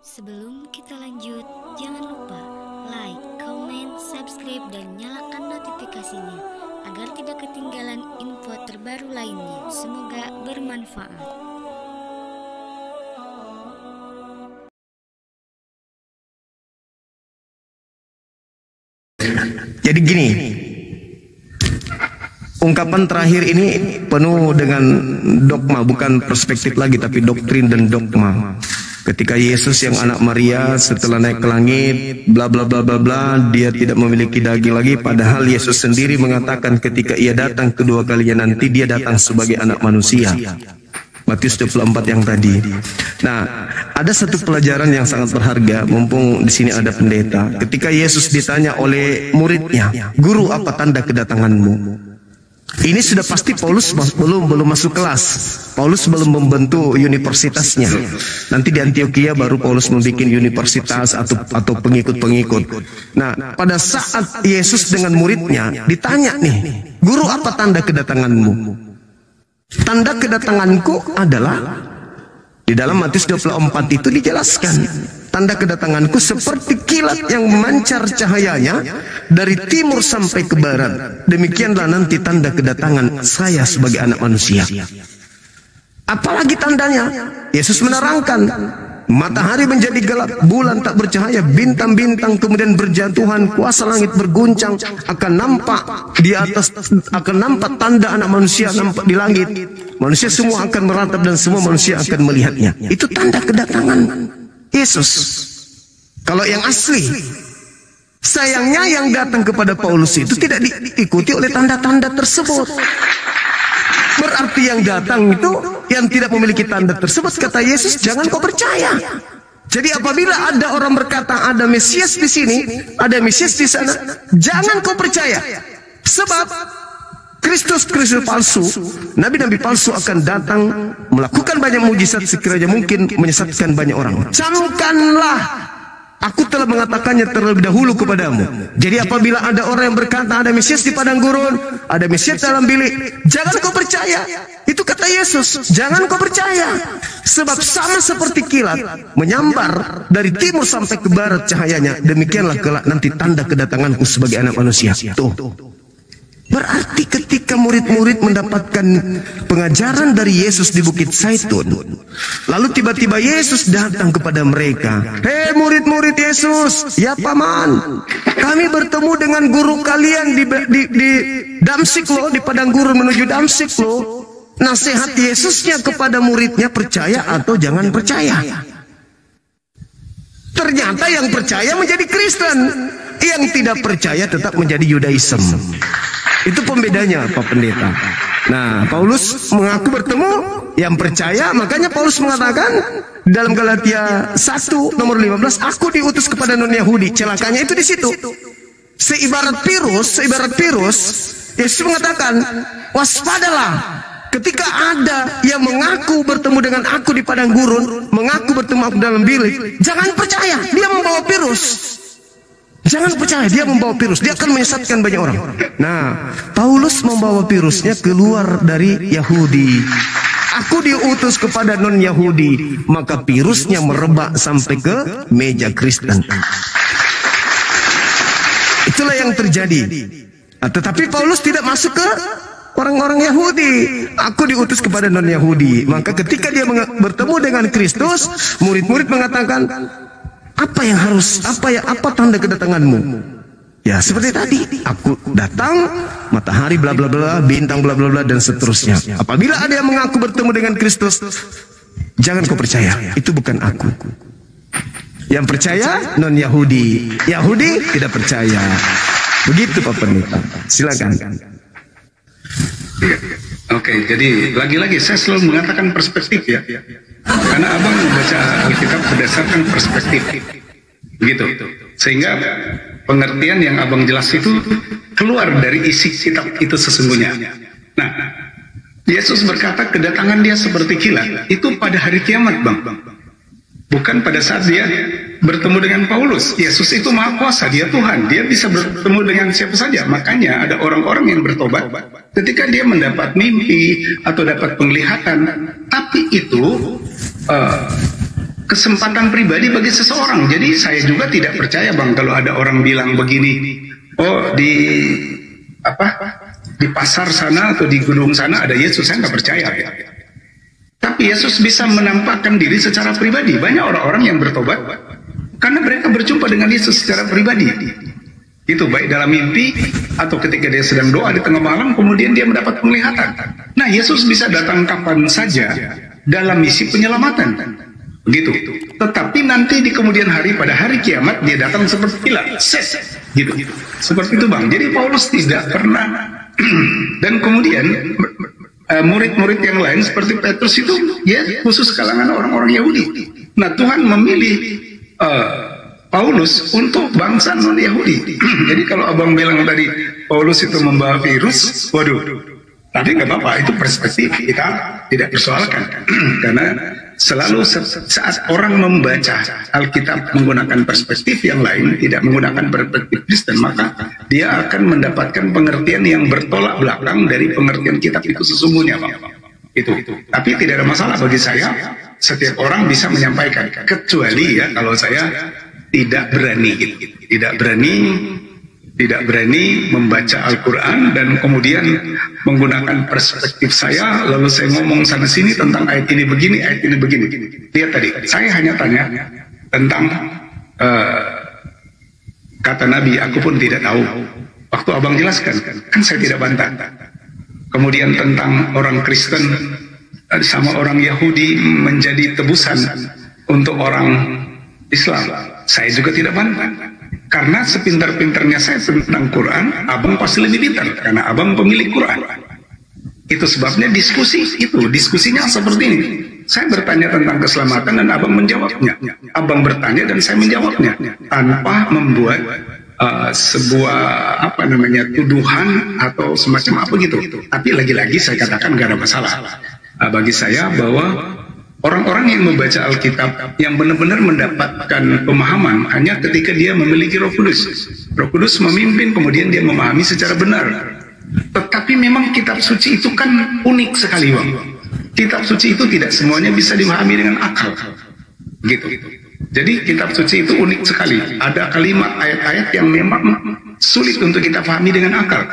Sebelum kita lanjut, jangan lupa like, comment, subscribe, dan nyalakan notifikasinya agar tidak ketinggalan info terbaru lainnya. Semoga bermanfaat. Jadi gini, ungkapan terakhir ini penuh dengan dogma, bukan perspektif lagi tapi doktrin dan dogma. Ketika Yesus yang anak Maria setelah naik ke langit, bla bla bla bla bla, dia tidak memiliki daging lagi, padahal Yesus sendiri mengatakan ketika ia datang kedua kalinya nanti dia datang sebagai anak manusia. Matius 24 yang tadi. Nah, ada satu pelajaran yang sangat berharga, mumpung di sini ada pendeta. Ketika Yesus ditanya oleh muridnya, "Guru, apa tanda kedatanganmu?" Ini sudah pasti Paulus belum masuk kelas. Paulus belum membentuk universitasnya. Nanti di Antioquia baru Paulus membuat universitas atau pengikut-pengikut. Nah, pada saat Yesus dengan muridnya ditanya nih, "Guru, apa tanda kedatanganmu?" Tanda kedatanganku adalah, di dalam Matius 24 itu dijelaskan, tanda kedatanganku seperti kilat yang memancar cahayanya dari timur sampai ke barat. Demikianlah nanti tanda kedatangan saya sebagai anak manusia. Apalagi tandanya? Yesus menerangkan, matahari menjadi gelap, bulan tak bercahaya, bintang-bintang kemudian berjatuhan, kuasa langit berguncang, akan nampak di atas, akan nampak tanda anak manusia nampak di langit. Manusia semua akan meratap dan semua manusia akan melihatnya. Itu tanda kedatangan Yesus. Kalau yang asli, sayangnya yang datang kepada Paulus itu tidak diikuti oleh tanda-tanda tersebut. Berarti yang datang itu yang tidak memiliki tanda tersebut, kata Yesus, jangan kau percaya. Jadi apabila ada orang berkata ada Mesias di sini, ada Mesias di sana, jangan kau percaya. Sebab Kristus palsu, nabi-nabi palsu akan datang melakukan banyak mujizat sekiranya mungkin menyesatkan banyak orang. Camkanlah, aku telah mengatakannya terlebih dahulu kepadamu. Jadi apabila ada orang yang berkata ada Mesias di padang gurun, ada Mesias dalam bilik, jangan kau percaya. Itu kata Yesus, jangan kau percaya. Sebab sama seperti kilat menyambar dari timur sampai ke barat cahayanya, demikianlah kelak nanti tanda kedatanganku sebagai anak manusia. Tuh. Berarti ketika murid-murid mendapatkan pengajaran dari Yesus di Bukit Zaitun, lalu tiba-tiba Yesus datang kepada mereka. "Hei murid-murid Yesus, ya paman, kami bertemu dengan guru kalian di Damsik loh, di padang gurun menuju Damsik loh." Nasihat Yesusnya kepada muridnya, percaya atau jangan percaya. Ternyata yang percaya menjadi Kristen, yang tidak percaya tetap menjadi Yudaism. Itu pembedanya Pak Pendeta. Nah, Paulus mengaku bertemu yang percaya, makanya Paulus mengatakan dalam Galatia 1 nomor 15, aku diutus kepada non-Yahudi. Celakanya itu di situ. Seibarat virus, Yesus mengatakan, waspadalah. Ketika ada yang mengaku bertemu dengan aku di padang gurun, mengaku bertemu aku dalam bilik, jangan percaya, dia membawa virus. Jangan percaya, dia membawa virus, dia akan menyesatkan banyak orang. Nah, Paulus membawa virusnya keluar dari Yahudi. Aku diutus kepada non-Yahudi, maka virusnya merebak sampai ke meja Kristen. Itulah yang terjadi. Nah, tetapi Paulus tidak masuk ke orang-orang Yahudi. Aku diutus kepada non-Yahudi. Maka ketika dia bertemu dengan Kristus, murid-murid mengatakan, apa tanda kedatanganmu? Ya seperti tadi, aku datang, matahari bla bla bla, bintang bla bla bla, dan seterusnya. Apabila ada yang mengaku bertemu dengan Kristus, jangan kau percaya, itu bukan aku. Yang percaya non Yahudi, Yahudi tidak percaya. Begitu Pak Pendeta. Silakan. Oke, jadi lagi-lagi saya selalu mengatakan perspektif ya. Karena abang membaca Alkitab berdasarkan perspektif. Begitu. Sehingga pengertian yang abang jelas itu keluar dari isi kitab itu sesungguhnya. Nah, Yesus berkata kedatangan dia seperti kilat. Itu pada hari kiamat, Bang. Bukan pada saat dia bertemu dengan Paulus. Yesus itu maha kuasa, dia Tuhan, dia bisa bertemu dengan siapa saja. Makanya ada orang-orang yang bertobat ketika dia mendapat mimpi atau dapat penglihatan. Tapi itu kesempatan pribadi bagi seseorang. Jadi saya juga tidak percaya Bang kalau ada orang bilang begini, oh di pasar sana atau di gunung sana ada Yesus. Saya nggak percaya ya. Tapi Yesus bisa menampakkan diri secara pribadi. Banyak orang-orang yang bertobat karena mereka berjumpa dengan Yesus secara pribadi. Itu baik dalam mimpi atau ketika dia sedang doa di tengah malam, kemudian dia mendapat penglihatan. Nah, Yesus bisa datang kapan saja dalam misi penyelamatan. Begitu. Tetapi nanti di kemudian hari, pada hari kiamat, dia datang seperti kilat. Gitu. Seperti itu Bang. Jadi Paulus tidak pernah. Dan kemudian murid-murid yang lain seperti Petrus itu ya khusus kalangan orang-orang Yahudi. Nah, Tuhan memilih Paulus untuk bangsa non-Yahudi. Jadi kalau abang bilang tadi Paulus itu membawa virus, waduh, tapi nggak apa-apa, itu perspektif, kita tidak persoalkan. Karena selalu saat orang membaca Alkitab menggunakan perspektif yang lain, tidak menggunakan perspektif Kristen, maka dia akan mendapatkan pengertian yang bertolak belakang dari pengertian kitab itu sesungguhnya, Bang. Itu. Tapi tidak ada masalah bagi saya, setiap orang bisa menyampaikan, kecuali ya kalau saya tidak berani membaca Al-Quran dan kemudian menggunakan perspektif saya, lalu saya ngomong sana sini tentang ayat ini begini, ayat ini begini. Lihat tadi, saya hanya tanya tentang kata Nabi, aku pun tidak tahu. Waktu abang jelaskan, kan saya tidak bantah. Kemudian tentang orang Kristen sama orang Yahudi menjadi tebusan untuk orang Islam, saya juga tidak bantah. Karena sepintar-pintarnya saya tentang Quran, abang pasti lebih pintar karena abang pemilik Quran. Itu sebabnya diskusinya seperti ini. Saya bertanya tentang keselamatan dan abang menjawabnya. Abang bertanya dan saya menjawabnya tanpa membuat sebuah tuduhan atau semacam apa gitu. Tapi lagi-lagi saya katakan gak ada masalah. Bagi saya bahwa orang-orang yang membaca Alkitab yang benar-benar mendapatkan pemahaman hanya ketika dia memiliki Roh Kudus. Roh Kudus memimpin, kemudian dia memahami secara benar. Tetapi memang kitab suci itu kan unik sekali, Bang. Kitab suci itu tidak semuanya bisa dimahami dengan akal. Gitu. Jadi kitab suci itu unik sekali. Ada kalimat ayat-ayat yang memang sulit untuk kita pahami dengan akal.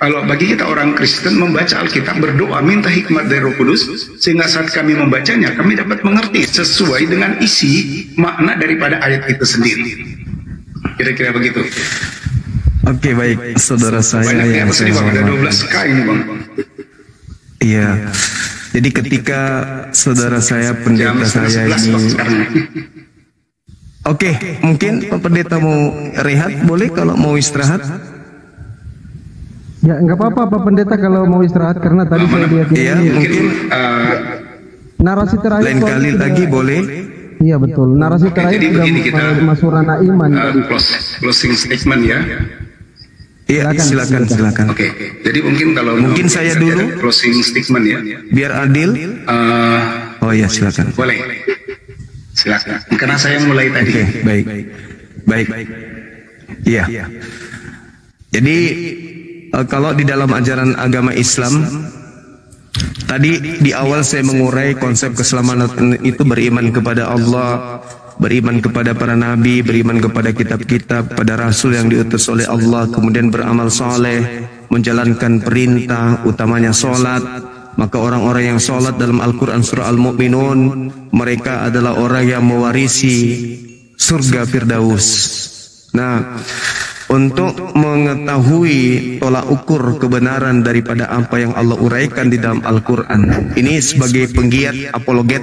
Kalau bagi kita orang Kristen membaca Alkitab, berdoa minta hikmat dari Roh Kudus, sehingga saat kami membacanya kami dapat mengerti sesuai dengan isi makna daripada ayat itu sendiri. Kira-kira begitu. Oke, baik saudara saya yang saya hormati. Ada 12K ini Bang. Iya. Jadi ketika saudara saya, pendeta saya ini, oke, mungkin Pak Pendeta mau rehat, boleh kalau mau istirahat? Ya, enggak apa-apa Pak Pendeta kalau mau istirahat, karena tadi saya lihat iya, mungkin narasi terakhir lain kali lagi boleh. Iya betul, narasi terakhir sudah masuk ranah iman. Closing statement ya. Iya, silakan. Oke. Jadi mungkin kalau saya dulu closing statement ya. Biar adil. Oh ya, silakan. Boleh. Silakan. Karena saya mulai tadi. Oke, baik. Iya. Jadi kalau di dalam ajaran agama Islam, tadi di awal saya mengurai konsep keselamatan itu beriman kepada Allah, beriman kepada para nabi, beriman kepada kitab-kitab, pada rasul yang diutus oleh Allah, kemudian beramal soleh, menjalankan perintah, utamanya solat. Maka orang-orang yang solat dalam Al-Quran surah Al-Mu'minun, mereka adalah orang yang mewarisi surga Firdaus. Nah, untuk mengetahui tolak ukur kebenaran daripada apa yang Allah uraikan di dalam Al-Quran, ini sebagai penggiat apologet,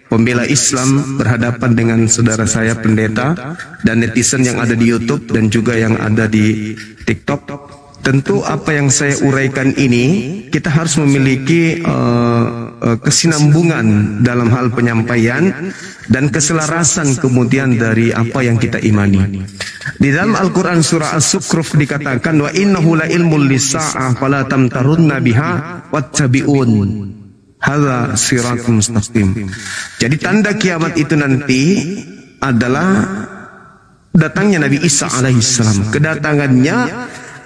pembela Islam berhadapan dengan saudara saya pendeta dan netizen yang ada di YouTube dan juga yang ada di TikTok. Tentu apa yang saya uraikan ini kita harus memiliki kesinambungan dalam hal penyampaian dan keselarasan kemudian dari apa yang kita imani. Di dalam Al-Quran surah As-Zukhruf dikatakan wa innahu la ilmul lis-sa'ah fala tamtarunna biha wattabi'un. Hadza siratul mustaqim. Jadi tanda kiamat itu nanti adalah datangnya Nabi Isa alaihissalam. Kedatangannya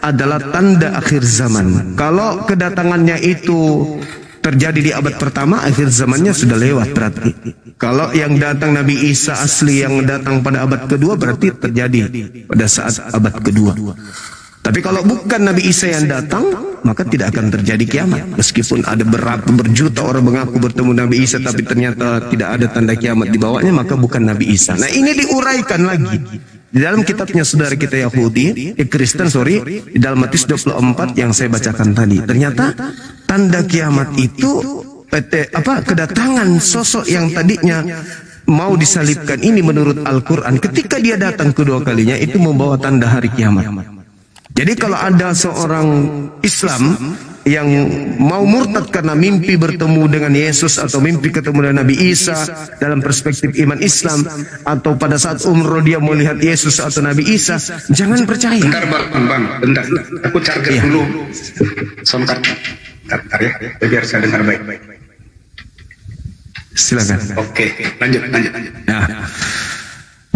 adalah tanda akhir zaman. Kalau kedatangannya itu terjadi di abad pertama, akhir zamannya sudah lewat berarti. Kalau yang datang Nabi Isa asli yang datang pada abad kedua berarti terjadi pada saat abad kedua. Tapi kalau bukan Nabi Isa yang datang, maka tidak akan terjadi kiamat. Meskipun ada berjuta orang mengaku bertemu Nabi Isa, tapi ternyata tidak ada tanda kiamat di bawahnya, maka bukan Nabi Isa. Nah, ini diuraikan lagi di dalam kitabnya saudara kita Yahudi, Kristen di dalam Matius 24 yang saya bacakan tadi. Ternyata tanda kiamat itu kedatangan sosok yang tadinya mau disalibkan ini menurut Al-Quran, ketika dia datang kedua kalinya itu membawa tanda hari kiamat. Jadi kalau ada seorang Islam yang mau murtad karena mimpi bertemu dengan Yesus atau mimpi ketemu dengan Nabi Isa dalam perspektif iman Islam, atau pada saat umroh dia melihat Yesus atau Nabi Isa, jangan percaya. Bentar bentar. Aku charger dulu sound card. Bentar ya, biar saya dengar baik. Silakan. Oke, lanjut. Nah,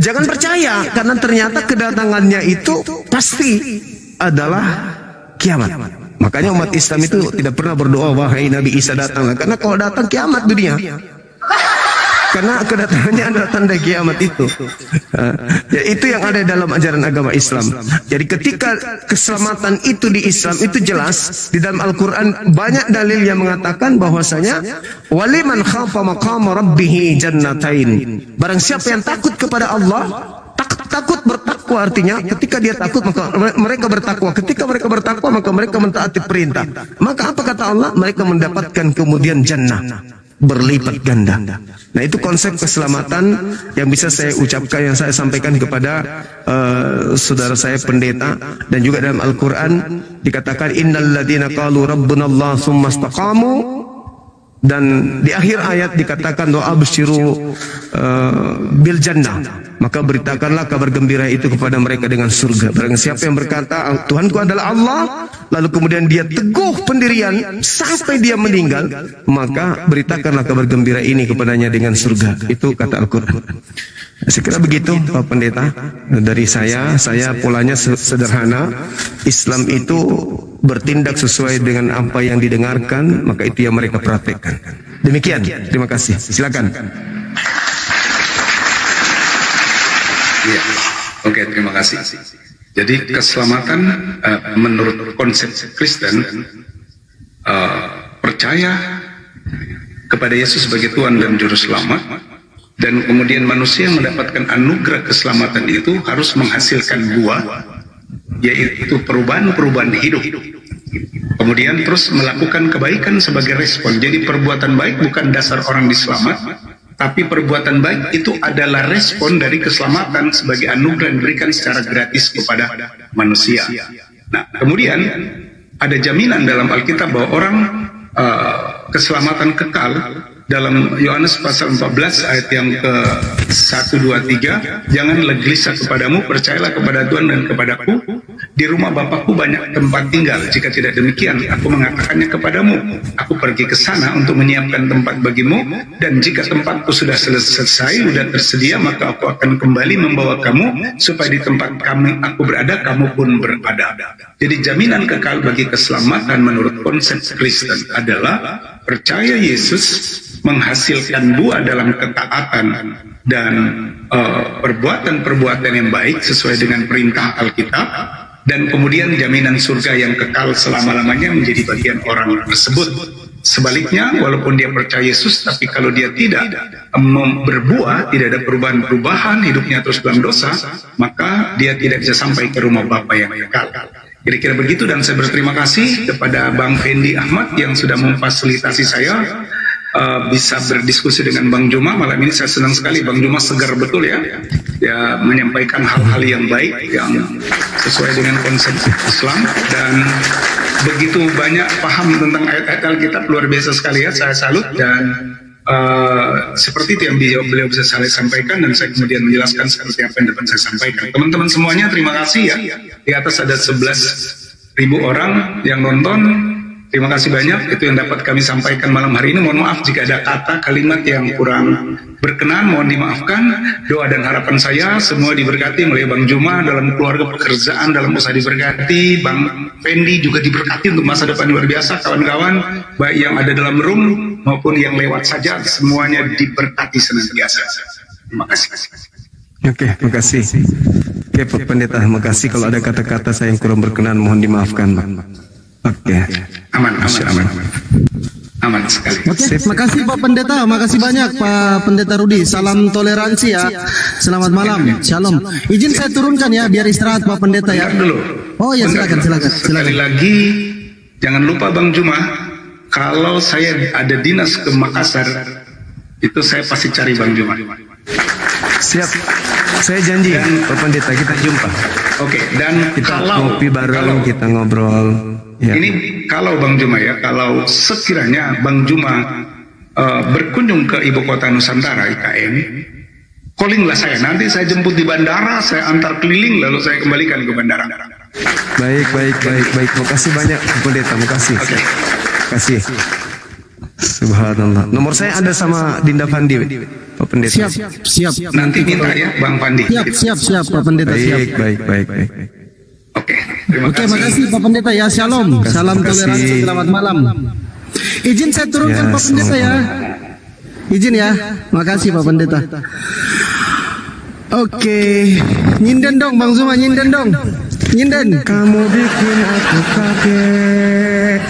jangan percaya karena ternyata kedatangannya itu pasti adalah kiamat. Makanya umat Islam itu tidak pernah berdoa wahai Nabi Isa datang, karena kalau datang kiamat dunia. Karena kedatangannya adalah tanda kiamat itu. Ya, itu yang ada dalam ajaran agama Islam. Jadi ketika keselamatan itu di Islam itu jelas di dalam Al-Quran, banyak dalil yang mengatakan bahwasanya waliman khafa maqama rabbih jannatain. Barang siapa yang takut kepada Allah, takut bertakwa, artinya ketika dia takut maka mereka bertakwa. Ketika mereka bertakwa maka mereka mentaati perintah. Maka apa kata Allah? Mereka mendapatkan kemudian jannah berlipat ganda. Nah, itu konsep keselamatan yang bisa saya ucapkan, yang saya sampaikan kepada saudara saya pendeta. Dan juga dalam Al-Quran dikatakan innalladzina qalu rabbunallah tsumma istaqamu, dan di akhir ayat dikatakan doa absyiru bil jannah, maka beritakanlah kabar gembira itu kepada mereka dengan surga. Barang siapa yang berkata Tuhanku adalah Allah, lalu kemudian dia teguh pendirian sampai dia meninggal, maka beritakanlah kabar gembira ini kepadanya dengan surga. Itu kata Al-Quran. Saya kira begitu Pak Pendeta. Dari saya polanya sederhana. Islam itu bertindak sesuai dengan apa yang didengarkan, maka itu yang mereka praktekkan. Demikian, terima kasih. Silakan. Ya, oke, terima kasih. Jadi keselamatan menurut konsep Kristen, percaya kepada Yesus sebagai Tuhan dan Juru Selamat, dan kemudian manusia yang mendapatkan anugerah keselamatan itu harus menghasilkan buah, yaitu perubahan-perubahan hidup. Kemudian terus melakukan kebaikan sebagai respon. Jadi perbuatan baik bukan dasar orang diselamat, tapi perbuatan baik itu adalah respon dari keselamatan sebagai anugerah yang diberikan secara gratis kepada manusia. Nah, kemudian ada jaminan dalam Alkitab bahwa orang keselamatan kekal. Dalam Yohanes pasal 14 ayat yang ke-1, 2, 3, janganlah gelisah kepadamu, percayalah kepada Tuhan dan kepadaku. Di rumah Bapakku banyak tempat tinggal. Jika tidak demikian, aku mengatakannya kepadamu. Aku pergi ke sana untuk menyiapkan tempat bagimu, dan jika tempatku sudah selesai, sudah tersedia, maka aku akan kembali membawa kamu, supaya di tempat aku berada, kamu pun berada. Jadi jaminan kekal bagi keselamatan menurut konsep Kristen adalah percaya Yesus menghasilkan buah dalam ketaatan dan perbuatan-perbuatan yang baik sesuai dengan perintah Alkitab, dan kemudian jaminan surga yang kekal selama-lamanya menjadi bagian orang tersebut. Sebaliknya, walaupun dia percaya Yesus, tapi kalau dia tidak berbuah, tidak ada perubahan-perubahan, hidupnya terus dalam dosa, maka dia tidak bisa sampai ke rumah Bapa yang kekal. Kira-kira begitu, dan saya berterima kasih kepada Bang Fendi Ahmad yang sudah memfasilitasi saya bisa berdiskusi dengan Bang Juma. Malam ini saya senang sekali, Bang Juma segar betul ya, dia menyampaikan hal-hal yang baik yang sesuai dengan konsep Islam, dan begitu banyak paham tentang ayat-ayat Alkitab, luar biasa sekali ya, saya salut. Dan seperti itu yang beliau bisa saya sampaikan, dan saya kemudian menjelaskan seperti apa yang dapat saya sampaikan. Teman-teman semuanya terima kasih ya. Di atas ada 11.000 orang yang nonton, Terima kasih banyak, itu yang dapat kami sampaikan malam hari ini. Mohon maaf jika ada kata kalimat yang kurang berkenan, mohon dimaafkan. Doa dan harapan saya semua diberkati oleh Bang Juma dalam keluarga, pekerjaan, dalam usaha diberkati. Bang Fendi juga diberkati untuk masa depan luar biasa. Kawan-kawan baik yang ada dalam room maupun yang lewat saja, semuanya diberkati senantiasa. Terima kasih. Oke, terima kasih. Oke, Pak Pendeta, terima kasih. Kalau ada kata-kata saya yang kurang berkenan, mohon dimaafkan, Pak. Oke. Aman sekali. Oke, makasih Pak Pendeta, makasih banyak Pak Pendeta Rudi. Salam toleransi ya. Selamat malam, shalom. Izin saya turunkan ya, biar istirahat Pak Pendeta ya. Dulu. Oh ya, silakan. Sekali lagi, jangan lupa Bang Juma, kalau saya ada dinas ke Makassar, itu saya pasti cari Bang Juma. Siap, saya janji Pak Pendeta, kita jumpa. Oke, dan Kita kalau ngopi bareng, kita ngobrol. Ya. Ini kalau Bang Juma ya, kalau sekiranya Bang Juma berkunjung ke ibu kota Nusantara IKN, callinglah saya. Nanti saya jemput di bandara, saya antar keliling, lalu saya kembalikan ke bandara. Baik. Makasih banyak, Pak Pendeta. Makasih. Oke. Kasih. Subhanallah. Nomor saya ada sama Dinda Fandi, Pak Pendeta. Siap. Nanti minta ya, Bang Pandi. Siap Pak Pendeta, siap. Baik. Oke, terima Oke, kasih. makasih Pak Pendeta ya, shalom. Salam toleransi, selamat malam. Izin saya turunkan Ya, Pak Pendeta ya. Izin ya, makasih Pak Pendeta. Oke, nyinden dong Bang Zuma, nyinden dong. Nyinden. Kamu bikin aku kaget.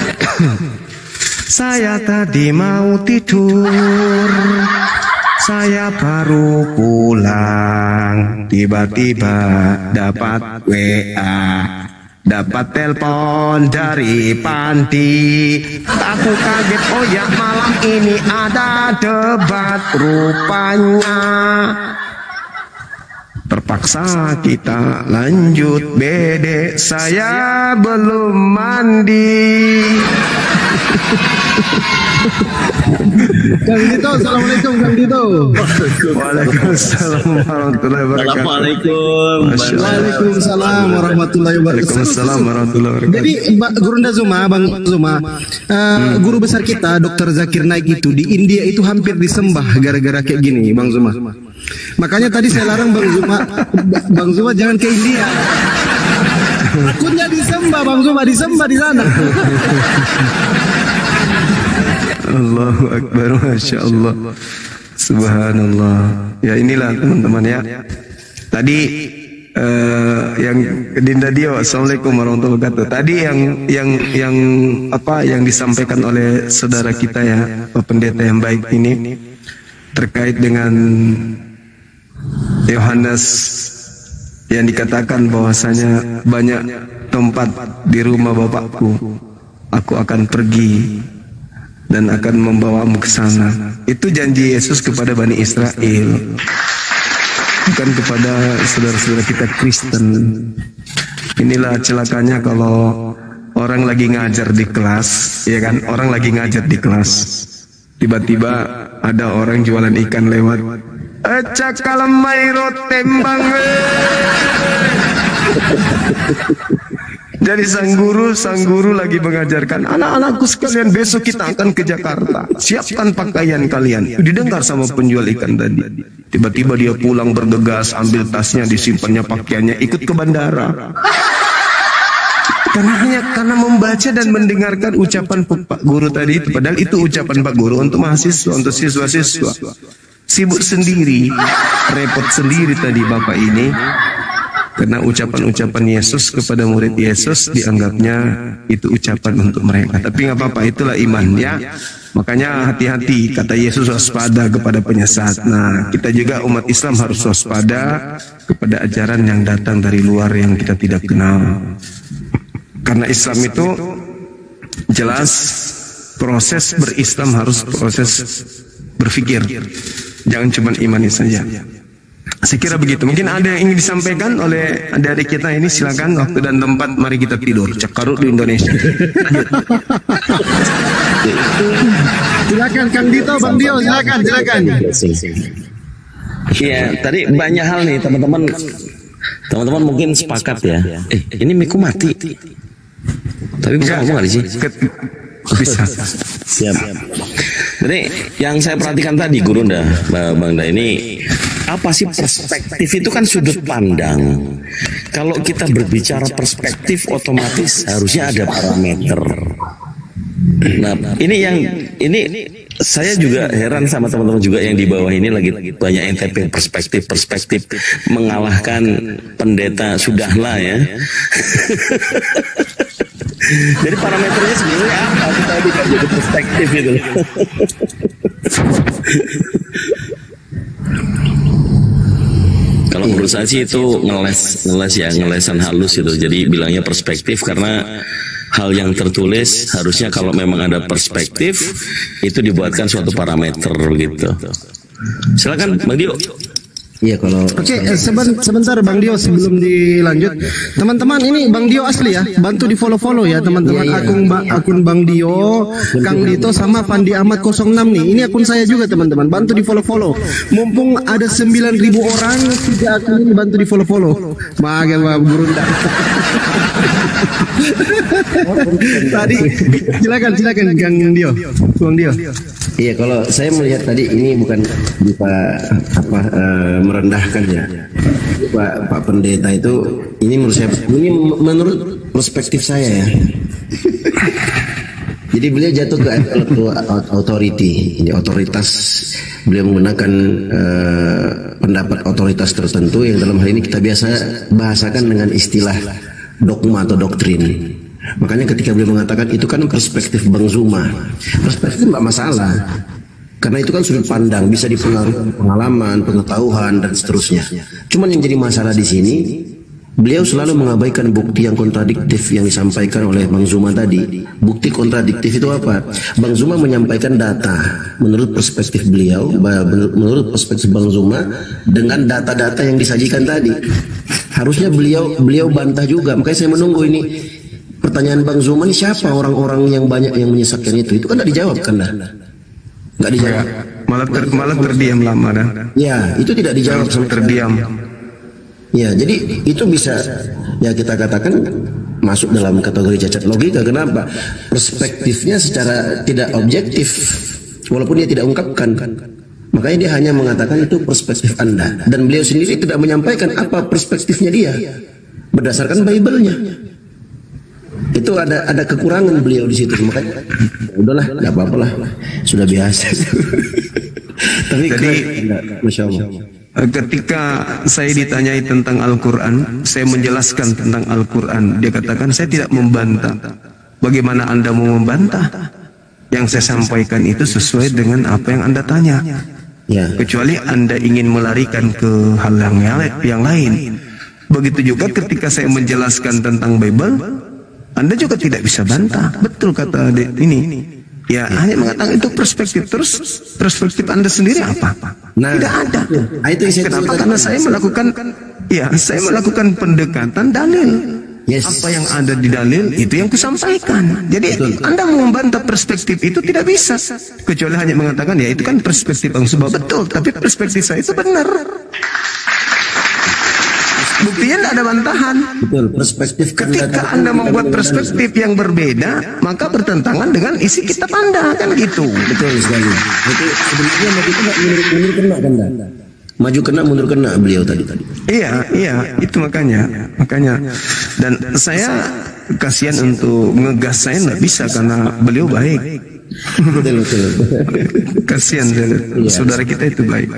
Saya tadi mau tidur, saya baru pulang, tiba-tiba dapat WA, dapat telepon dari Pandi. Aku kaget, oh ya malam ini ada debat rupanya. Terpaksa kita lanjut bede, saya belum mandi. Kang Dito, assalamualaikum Kang Dito. Waalaikumsalam warahmatullahi wabarakatuh. Assalamualaikum. Waalaikumsalam warahmatullahi wabarakatuh. Waalaikumsalam warahmatullahi wabarakatuh. Jadi Mbak Gurunda Zuma, Bang Zuma, guru besar kita Dr. Zakir Naik itu di India itu hampir disembah gara-gara kayak gini, Bang Zuma. Makanya tadi saya larang Bang Zuma jangan ke India. Akunnya disembah Bang Zuma, disembah di sana. Allahu Akbar, Masya Allah, Subhanallah. Ya inilah teman-teman ya. Tadi yang Dinda Dio, Assalamualaikum warahmatullahi wabarakatuh. Tadi yang disampaikan oleh saudara kita ya, Pak Pendeta yang baik ini terkait dengan Yohanes yang dikatakan bahwasanya banyak tempat di rumah Bapakku, aku akan pergi dan akan membawamu ke sana. Itu janji Yesus kepada Bani Israel, bukan kepada saudara-saudara kita Kristen. Inilah celakanya kalau orang lagi ngajar di kelas, ya kan? Orang lagi ngajar di kelas, tiba-tiba ada orang jualan ikan lewat. Cakalamai tembang. Jadi sang guru lagi mengajarkan, anak-anakku sekalian, besok kita akan ke Jakarta, siapkan pakaian kalian. Didengar sama penjual ikan tadi. Tiba-tiba dia pulang bergegas, ambil tasnya, disimpannya pakaiannya, ikut ke bandara. Karena membaca dan mendengarkan ucapan Pak Guru tadi itu, padahal itu ucapan Pak Guru untuk mahasiswa, untuk siswa-siswa. Sibuk sendiri, repot sendiri tadi Bapak ini. Karena ucapan-ucapan Yesus kepada murid Yesus dianggapnya itu ucapan untuk mereka. Tapi nggak apa-apa, itulah iman ya. Makanya hati-hati, kata Yesus, waspada kepada penyesat. Nah, kita juga umat Islam harus waspada kepada ajaran yang datang dari luar yang kita tidak kenal. Karena Islam itu jelas proses berislam harus proses berpikir. Jangan cuma imani saja. Saya kira begitu. Mungkin ada yang ingin disampaikan oleh adik-adik kita ini. Silakan, waktu dan tempat, mari kita tidur. Cekarut di Indonesia. Silakan Kang Dito, Bang Dio, silakan. Iya, tadi banyak hal nih teman-teman. Teman-teman mungkin sepakat ya. Ini miku mati. Tapi bisa ngomong nggak sih? Bisa. Siap. Jadi yang saya perhatikan tadi Guru Nda, Bang Da, ini apa sih perspektif itu kan sudut pandang. Kalau kita berbicara perspektif otomatis harusnya ada parameter. Nah, ini saya juga heran sama teman-teman juga yang di bawah ini lagi banyak NTP perspektif mengalahkan pendeta sudahlah ya. Jadi parameternya sebenarnya apa? Kita bisa jadi perspektif itu. Kalau menurut saya sih itu ngelesan halus itu. Jadi bilangnya perspektif karena hal yang tertulis harusnya kalau memang ada perspektif itu dibuatkan suatu parameter gitu. Silakan Bang Dio. Iya kalau Oke, sebentar Bang Dio sebelum dilanjut. Teman-teman ini Bang Dio asli ya. Bantu di follow ya teman-teman. Akun Bang Dio, Kang Dito sama Fandi Ahmad 06 nih. Ini akun saya juga teman-teman. Bantu di follow. Mumpung ada 9.000 orang, 3 akun ini bantu di follow. Bagaimana Guru Nda? Tadi silakan Kang Dio. Bang Dio. Iya, kalau saya melihat tadi ini bukan merendahkan ya. Pak Pendeta itu ini menurut perspektif saya ya. Jadi beliau jatuh ke authority, ini otoritas. Beliau menggunakan pendapat otoritas tertentu yang dalam hal ini kita biasa bahasakan dengan istilah dogma atau doktrin. Makanya ketika beliau mengatakan itu kan perspektif Bang Zuma, perspektif nggak masalah, karena itu kan sudut pandang, bisa dipengaruhi pengalaman, pengetahuan dan seterusnya. Cuman yang jadi masalah di sini, beliau selalu mengabaikan bukti yang kontradiktif yang disampaikan oleh Bang Zuma tadi. Bukti kontradiktif itu apa? Bang Zuma menyampaikan data menurut perspektif beliau, menurut perspektif Bang Zuma dengan data-data yang disajikan tadi. Harusnya beliau bantah juga. Makanya saya menunggu ini. Pertanyaan Bang Zuma ini siapa orang-orang yang banyak yang menyesatkan itu? Itu kan tidak dijawab kan dah? Nggak dijawab. Malah terdiam lama dah. Ya, itu tidak dijawab sama terdiam. Ya, jadi itu bisa ya kita katakan masuk dalam kategori cacat logika. Kenapa? Perspektifnya secara tidak objektif, walaupun dia tidak ungkapkan. Makanya dia hanya mengatakan itu perspektif Anda. Dan beliau sendiri tidak menyampaikan apa perspektifnya dia berdasarkan Bible-nya. Itu ada kekurangan beliau di situ, makanya udahlah, nggak apa-apa lah, sudah biasa. Tapi jadi, Masya Allah. Ketika saya ditanyai tentang Al-Quran, saya menjelaskan tentang Al-Quran. Dia katakan saya tidak membantah. Bagaimana Anda mau membantah? Yang saya sampaikan itu sesuai dengan apa yang Anda tanya. Ya. Kecuali Anda ingin melarikan ke hal yang lain. Begitu juga ketika saya menjelaskan tentang Bible, Anda juga tidak bisa bantah. Betul kata ini. Ya, hanya mengatakan itu perspektif. Terus perspektif Anda sendiri apa? Nah, tidak ada. Itu kenapa? Karena saya melakukan pendekatan dalil. Yes. Apa yang ada di dalil itu yang kusampaikan. Jadi Anda mau membantah perspektif itu tidak bisa. Kecuali hanya mengatakan ya itu kan perspektif Bang Zuma. Betul, tapi perspektif saya itu benar. Buktinya tidak ada bantahan. Betul, perspektif ketika Anda membuat perspektif yang berbeda, maka bertentangan dengan isi kitab Anda, kan gitu. Betul sekali. Itu sebenarnya maju kena mundur kena kan? Maju kena mundur kena beliau tadi. Iya, itu makanya. Dan saya kasihan untuk ngegas saya nggak bisa karena beliau baik. Betul. Kasihan saudara kita itu baik.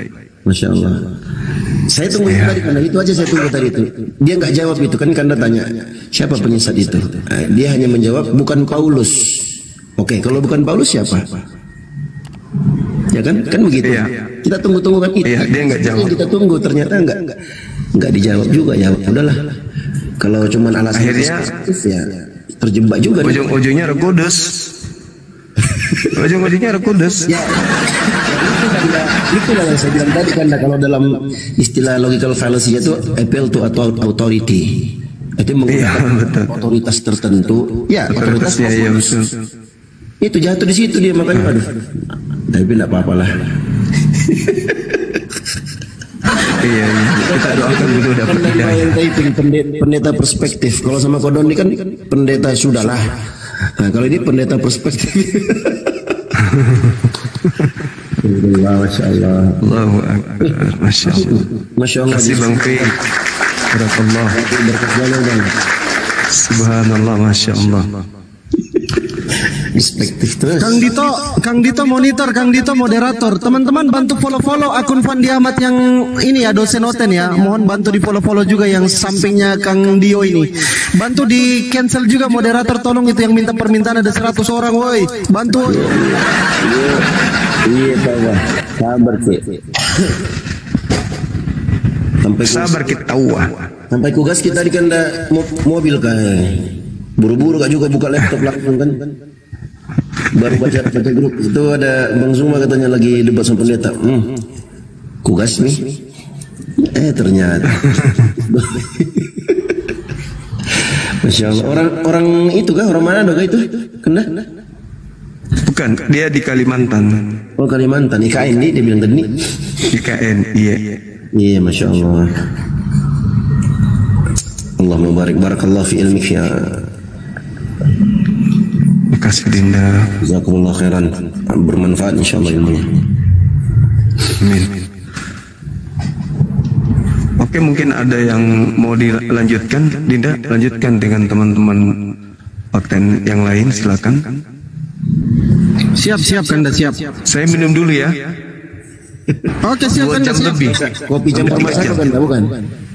Masya Allah. Saya tunggu itu tadi, karena itu aja saya tunggu tadi itu. Dia nggak jawab itu kan, Anda tanya siapa penyesat itu. Dia hanya menjawab bukan Paulus. Oke, kalau bukan Paulus siapa? Ya kan begitu. Iya. Kita tunggu kan itu. Iya, dia nggak jawab. Kita tunggu ternyata nggak dijawab juga ya. Udahlah. Kalau cuma alasan akhirnya ya terjebak juga. Ujung-ujungnya Rekudus. Ujung-ujungnya Rekudus. Ya. Itulah yang saya bilang tadi kan, kalau dalam istilah logical fallacy itu appeal to authority. Itu menggunakan otoritas tertentu. Ya, otoritasnya ya, betul. Itu jatuh di situ dia, makanya aduh. Tapi enggak apa-apalah. Iya, kita doakan dulu dapat hidayah. Pendeta perspektif. Kalau sama Kodon ini kan pendeta sudahlah. Nah, kalau ini pendeta perspektif. Masya Allah. Allahu Akbar. Masya Allah. Masya Allah. Kasih Bang Fi. Barakallah. Berkat Allah, Bang. Subhanallah. Masya Allah. Perspektif terus. Kang Dito monitor, Kang Dito moderator. Teman-teman bantu follow akun Fandi Ahmad yang ini ya, dosen Oten ya. Mohon bantu di follow juga yang sampingnya Kang Dio ini. Bantu di cancel juga moderator, tolong itu yang minta permintaan ada 100 orang, woi. Bantu. Iya, Pak. Sabar, Cik. Sabar kita tahu. Sampai kugas kita di kanda mobil kan. Buru-buru gak juga buka laptop langsung kan. Baru baca grup itu ada Bang Zuma katanya lagi debat sama pendeta. Kugas nih. Ternyata. Masya Allah. Orang itu kah? Orang mana kah itu? Kena? Bukan, dia di Kalimantan. Oh, Kalimantan. IKN dia bilang tadi. IKN, iya. Iya, Masya Allah. Allah mubarak. Barakallah fi ilmik ya. Makasih Dinda. Jazakumullah khairan. Bermanfaat insyaallah ilmunya. Amin. Oke, mungkin ada yang mau dilanjutkan, Dinda, lanjutkan dengan teman-teman Oten yang lain, silakan. Siap Kanda, siap. Saya minum dulu ya. Oke, siap 2 Kanda, jam siap. lebih. Kopi campur masak kan, bukan?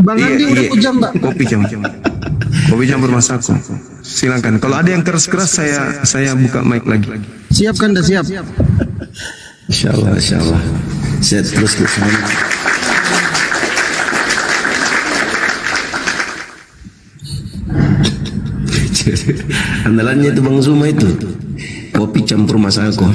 Bang Andi udah jam, Mbak. Kopi campur masako. Silakan. Kalau ada yang keras-keras saya buka mic lagi. Siap Kanda, siap. Insyaallah. Set terus ke sana. Andalannya itu Bang Zuma itu kopi campur masako.